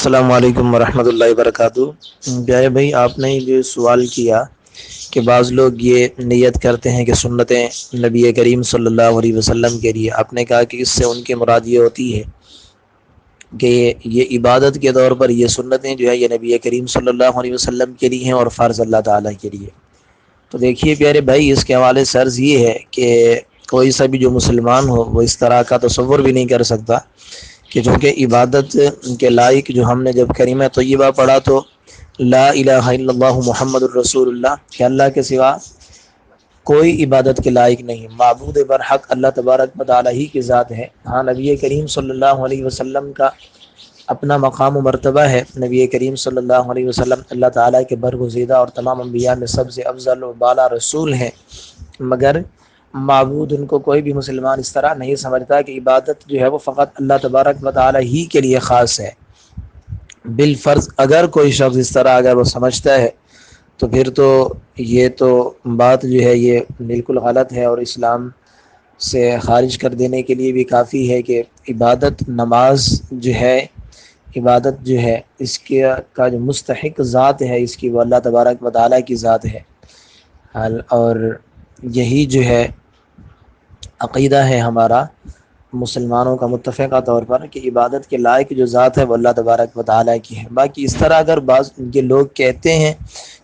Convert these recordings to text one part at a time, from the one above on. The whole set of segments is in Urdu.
السلام علیکم ورحمۃ اللہ وبرکاتہ۔ پیارے بھائی، آپ نے جو سوال کیا کہ بعض لوگ یہ نیت کرتے ہیں کہ سنتیں نبی کریم صلی اللہ علیہ وسلم کے لیے، آپ نے کہا کہ اس سے ان کی مراد یہ ہوتی ہے کہ یہ عبادت کے طور پر یہ سنتیں جو ہے یہ نبی کریم صلی اللہ علیہ وسلم کے لیے ہیں اور فرض اللہ تعالیٰ کے لیے۔ تو دیکھیے پیارے بھائی، اس کے حوالے سے عرض یہ ہے کہ کوئی سا بھی جو مسلمان ہو وہ اس طرح کا تصور بھی نہیں کر سکتا کہ چونکہ عبادت کے لائق جو ہم نے جب کریمہ طیبہ پڑھا تو لا الہ الا اللہ محمد الرسول اللہ کہ اللہ کے سوا کوئی عبادت کے لائق نہیں، معبود برحق اللہ تبارک و تعالی ہی کی ذات ہے۔ ہاں، نبی کریم صلی اللہ علیہ وسلم کا اپنا مقام و مرتبہ ہے۔ نبی کریم صلی اللہ علیہ وسلم اللہ تعالیٰ کے برگزیدہ اور تمام انبیاء میں سب سے افضل و بالا رسول ہیں، مگر معبود ان کو کوئی بھی مسلمان اس طرح نہیں سمجھتا کہ عبادت جو ہے وہ فقط اللہ تبارک و تعالی ہی کے لیے خاص ہے بالفرض۔ اگر کوئی شخص اس طرح اگر وہ سمجھتا ہے تو پھر تو یہ تو بات جو ہے یہ بالکل غلط ہے اور اسلام سے خارج کر دینے کے لیے بھی کافی ہے کہ عبادت نماز جو ہے، عبادت جو ہے اس کے کا جو مستحق ذات ہے اس کی وہ اللہ تبارک و تعالی کی ذات ہے، اور یہی جو ہے عقیدہ ہے ہمارا مسلمانوں کا متفقہ طور پر کہ عبادت کے لائق جو ذات ہے وہ اللہ تبارک و تعالیٰ کی ہے۔ باقی اس طرح اگر بعض کے لوگ کہتے ہیں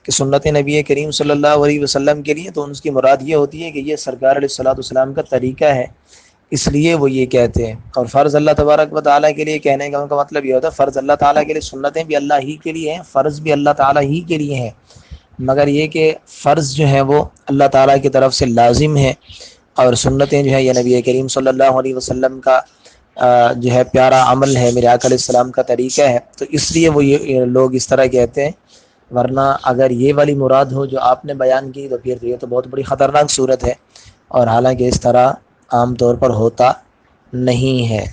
کہ سنت نبی کریم صلی اللہ علیہ وسلم کے لیے، تو ان کی مراد یہ ہوتی ہے کہ یہ سرکار علیہ الصلوۃ والسلام کا طریقہ ہے، اس لیے وہ یہ کہتے ہیں۔ اور فرض اللہ تبارک و تعالیٰ کے لیے کہنے کا ان کا مطلب یہ ہوتا ہے فرض اللہ تعالیٰ کے لیے، سنتیں بھی اللہ ہی کے لیے ہیں، فرض بھی اللہ تعالیٰ ہی کے لیے ہیں، مگر یہ کہ فرض جو ہیں وہ اللہ تعالیٰ کی طرف سے لازم ہے اور سنتیں جو ہے یہ نبی کریم صلی اللہ علیہ وسلم کا جو ہے پیارا عمل ہے، میرے آقا علیہ السلام کا طریقہ ہے، تو اس لیے وہ یہ لوگ اس طرح کہتے ہیں۔ ورنہ اگر یہ والی مراد ہو جو آپ نے بیان کی تو پھر یہ تو بہت بڑی خطرناک صورت ہے، اور حالانکہ اس طرح عام طور پر ہوتا نہیں ہے۔